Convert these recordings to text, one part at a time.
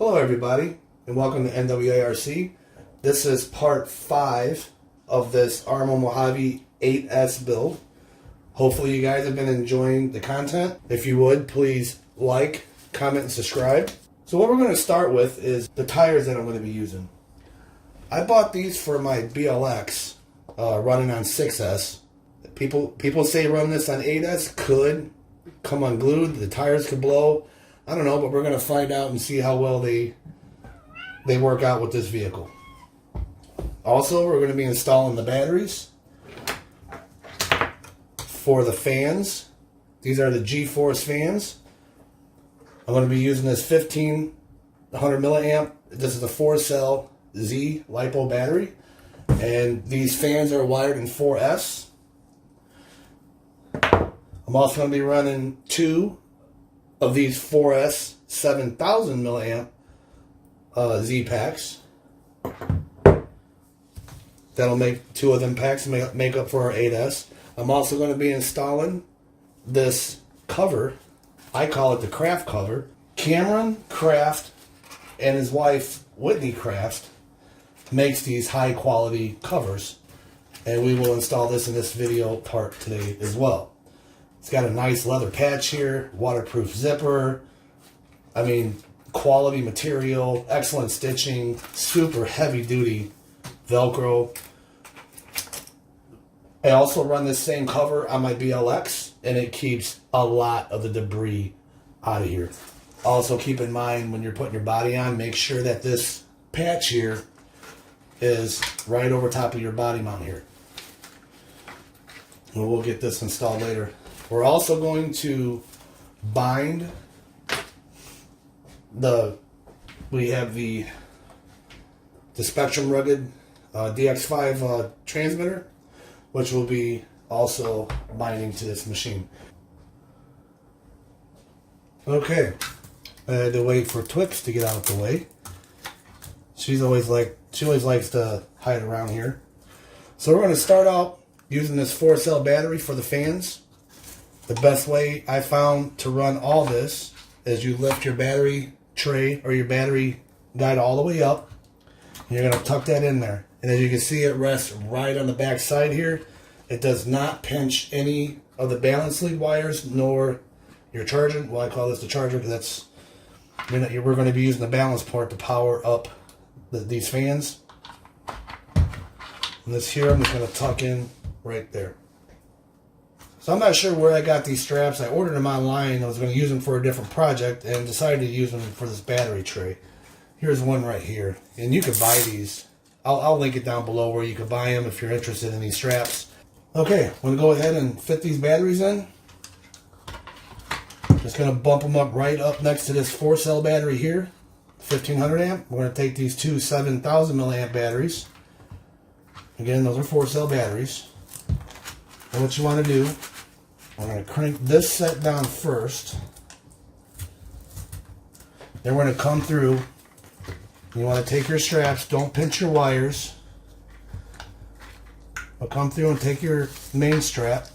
Hello everybody, and welcome to NWARC. This is part 5 of this Arrma Mojave 8S build. Hopefully you guys have been enjoying the content. If you would, please like, comment, and subscribe. So what we're going to start with is the tires that I'm going to be using. I bought these for my BLX running on 6S. People say run this on 8S, could come unglued, the tires could blow. I don't know, but we're going to find out and see how well they work out with this vehicle. Also, we're going to be installing the batteries for the fans. These are the G-Force fans. I'm going to be using this 1500 milliamp. This is a 4-cell Z Lipo battery. And these fans are wired in 4S. I'm also going to be running 2 of these 4S 7000 milliamp Z packs. That'll make 2 of them packs make up for our 8S. I'm also going to be installing this cover. I call it the Craft cover. Cameron Craft and his wife Whitney Craft makes these high quality covers, and we will install this in this video part today as well. It's got a nice leather patch here, waterproof zipper. I mean, quality material, excellent stitching, super heavy duty Velcro. I also run this same cover on my BLX, and it keeps a lot of the debris out of here. Also keep in mind when you're putting your body on, make sure that this patch here is right over top of your body mount here. And we'll get this installed later. We're also going to bind we have the Spektrum rugged DX5 transmitter, which will be also binding to this machine. Okay, I had to wait for Twix to get out of the way. She always likes to hide around here. So we're going to start out using this 4-cell battery for the fans. The best way I found to run all this is you lift your battery tray or your battery guide all the way up. And you're going to tuck that in there. And as you can see, it rests right on the back side here. It does not pinch any of the balance lead wires nor your charger. Well, I call this the charger because we're going to be using the balance port to power up these fans. And this here I'm just going to tuck in right there. So I'm not sure where I got these straps. I ordered them online. I was going to use them for a different project and decided to use them for this battery tray. Here's one right here. And you can buy these. I'll link it down below where you can buy them if you're interested in these straps. Okay, I'm going to go ahead and fit these batteries in. Just going to bump them up right up next to this 4-cell battery here, 1500 amp. We're going to take these 2 7000 milliamp batteries. Again, those are 4-cell batteries. And what you want to do, I'm going to crank this set down first. Then we're going to come through. You want to take your straps, don't pinch your wires. But come through and take your main strap.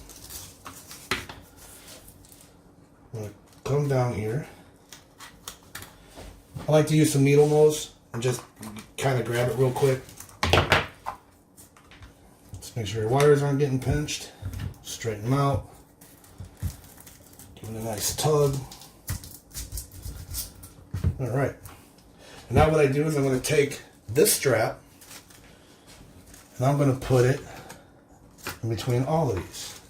I'm going to come down here. I like to use some needle nose and just kind of grab it real quick. Just make sure your wires aren't getting pinched. Straighten them out. Give it a nice tug. Alright. And now what I do is I'm going to take this strap and I'm going to put it in between all of these.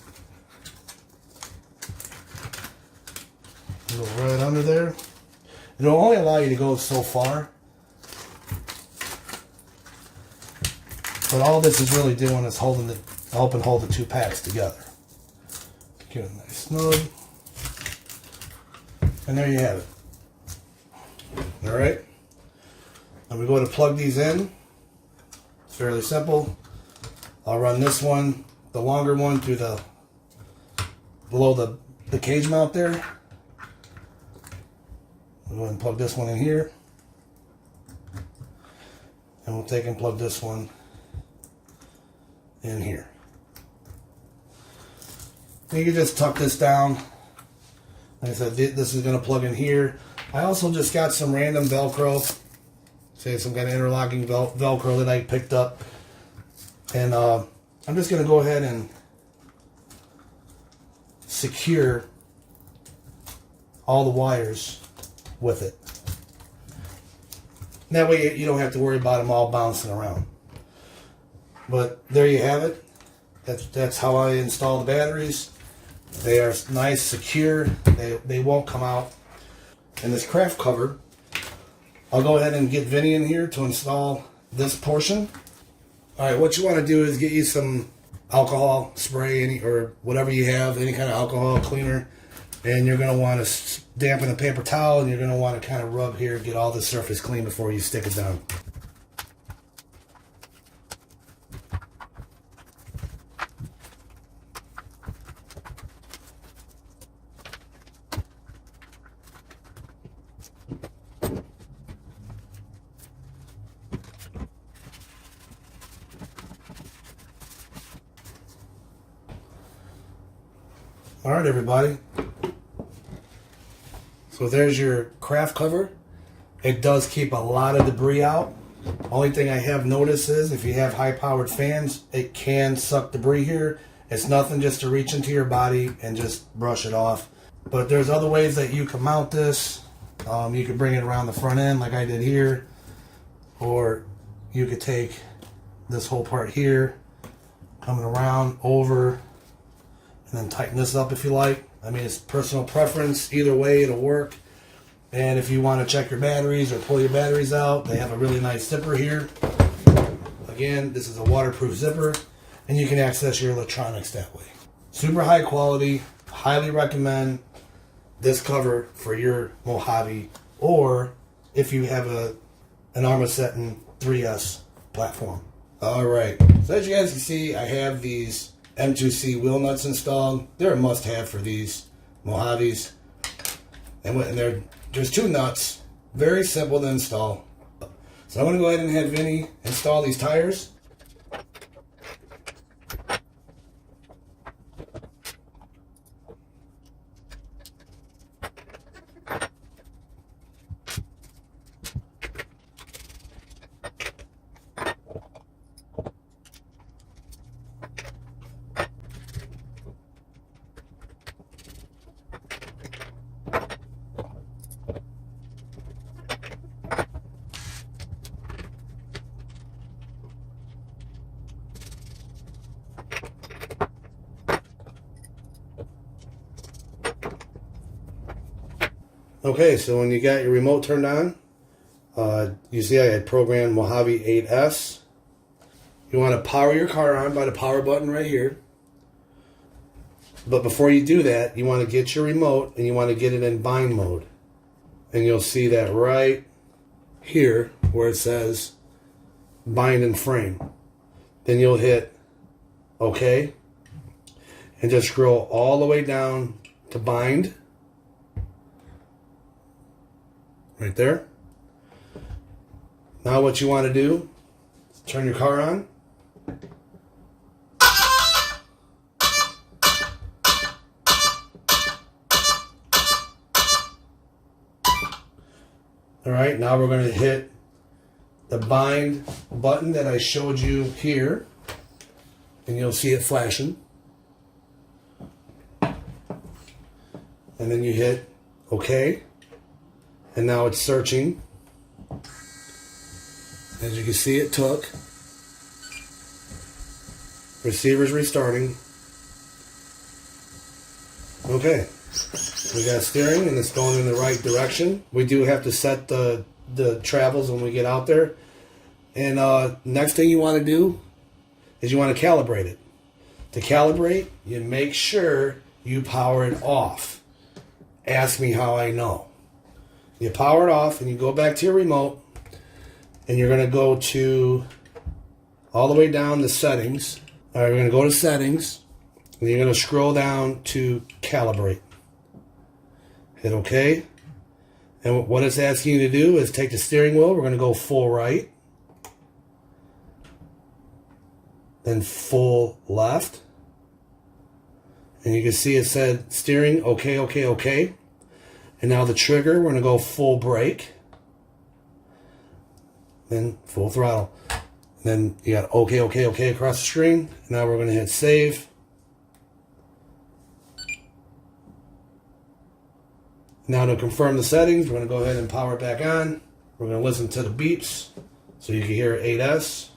Go right under there. It'll only allow you to go so far. But all this is really doing is helping hold the 2 packs together. Get it nice snug. And there you have it. Alright. Now we go to plug these in. It's fairly simple. I'll run this one, the longer one, through below the cage mount there. We'll go ahead and plug this one in here. And we'll take and plug this one in here. You can just tuck this down. Like I said, this is going to plug in here. I also just got some random Velcro, say some kind of interlocking Velcro that I picked up, and I'm just going to go ahead and secure all the wires with it. That way you don't have to worry about them all bouncing around. But there you have it. That's how I install the batteries. They are nice, secure. They won't come out. And this craft cover, I'll go ahead and get Vinny in here to install this portion. All right, what you want to do is get you some alcohol spray, or whatever you have, any kind of alcohol cleaner. And you're going to want to dampen a paper towel, and you're going to want to kind of rub here, get all the surface clean before you stick it down. All right, everybody. So there's your craft cover. It does keep a lot of debris out. Only thing I have noticed is if you have high-powered fans, it can suck debris here. It's nothing just to reach into your body and just brush it off. But there's other ways that you can mount this. You could bring it around the front end like I did here. Or you could take this whole part here, coming around, over, and then tighten this up if you like. I mean, it's personal preference. Either way, it'll work. And if you want to check your batteries or pull your batteries out, they have a really nice zipper here. Again, this is a waterproof zipper, and you can access your electronics that way. Super high quality. Highly recommend this cover for your Mojave, or if you have an Arrma Setting 3S platform. All right. So as you guys can see, I have these M2C wheel nuts installed. They're a must-have for these Mojaves. And there's two nuts. Very simple to install. So I'm going to go ahead and have Vinny install these tires. Okay, so when you got your remote turned on, you see I had programmed Mojave 8S. You want to power your car on by the power button right here. But before you do that, you want to get your remote and you want to get it in bind mode. And you'll see that right here where it says bind and frame. Then you'll hit OK. And just scroll all the way down to bind. Right there. Now what you want to do is turn your car on. Alright, now we're going to hit the bind button that I showed you here. And you'll see it flashing. And then you hit OK. And now it's searching. As you can see, it took. Receiver's restarting. Okay. We got steering and it's going in the right direction. We do have to set the travels when we get out there. And next thing you want to do is you want to calibrate it. To calibrate, you make sure you power it off. Ask me how I know. You power it off and you go back to your remote and you're going to go to all the way down to settings. All right, we're going to go to settings and you're going to scroll down to calibrate. Hit OK. And what it's asking you to do is take the steering wheel. We're going to go full right. Then full left. And you can see it said steering, OK, OK, OK. And now the trigger, we're going to go full brake. Then full throttle. And then you got okay, okay, okay across the screen. Now we're going to hit save. Now to confirm the settings, we're going to go ahead and power it back on. We're going to listen to the beeps so you can hear 8S.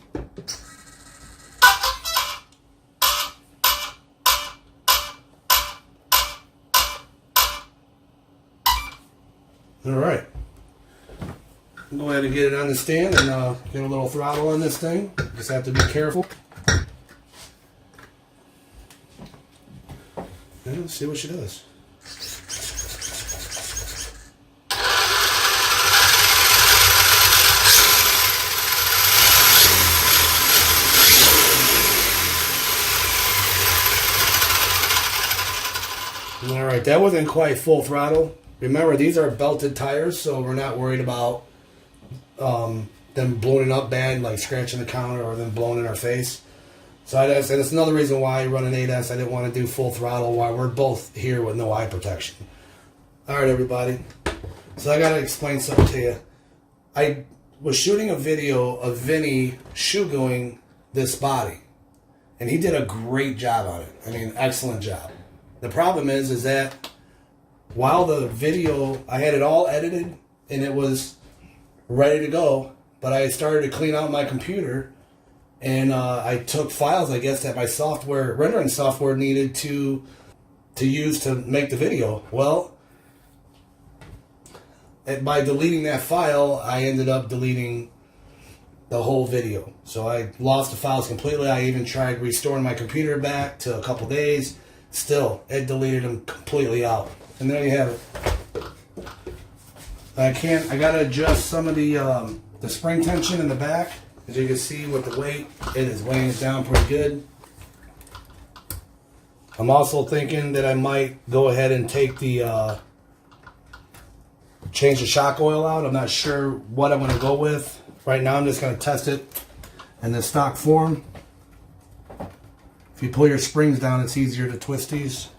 All right. Go ahead and get it on the stand and get a little throttle on this thing. Just have to be careful. And let's see what she does. All right, that wasn't quite full throttle. Remember, these are belted tires, so we're not worried about them blowing up bad, like scratching the counter or them blowing in our face. So I said it's another reason why I run an 8S. I didn't want to do full throttle while we're both here with no eye protection. All right, everybody. So I got to explain something to you. I was shooting a video of Vinny shoe-going this body, and he did a great job on it. I mean, excellent job. The problem is that while the video, I had it all edited and it was ready to go, but I started to clean out my computer and I took files, I guess, that my software, rendering software needed to use to make the video. Well, by deleting that file, I ended up deleting the whole video. So I lost the files completely. I even tried restoring my computer back to a couple days. Still, it deleted them completely out. And there you have it. I gotta adjust some of the spring tension in the back. As you can see with the weight, it is weighing it down pretty good. I'm also thinking that I might go ahead and take the change the shock oil out. I'm not sure what I'm gonna go with. Right now I'm just gonna test it in the stock form. If you pull your springs down, it's easier to twist these.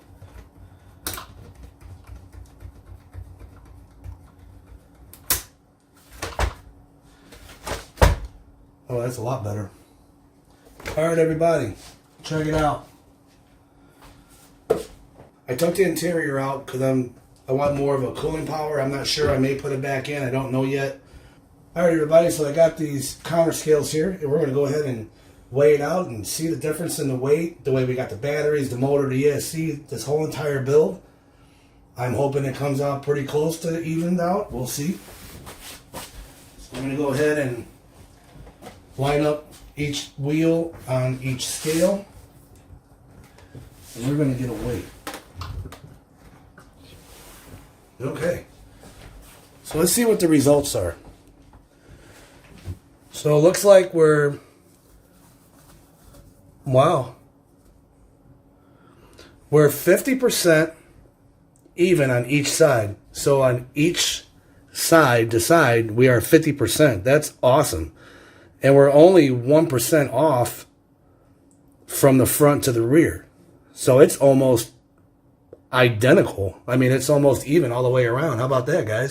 Oh, that's a lot better. All right, everybody, check it out. I took the interior out because I want more of a cooling power. I'm not sure. I may put it back in. I don't know yet. All right, everybody, so I got these counter scales here, and we're going to go ahead and weigh it out and see the difference in the weight, the way we got the batteries, the motor, the ESC, this whole entire build. I'm hoping it comes out pretty close to evened out. We'll see. So I'm going to go ahead and line up each wheel on each scale, and we're going to get a weight. Okay, so let's see what the results are. So it looks like we're 50% even on each side. So on each side to side, we are 50%. That's awesome. And we're only 1% off from the front to the rear. So it's almost identical. I mean, it's almost even all the way around. How about that, guys?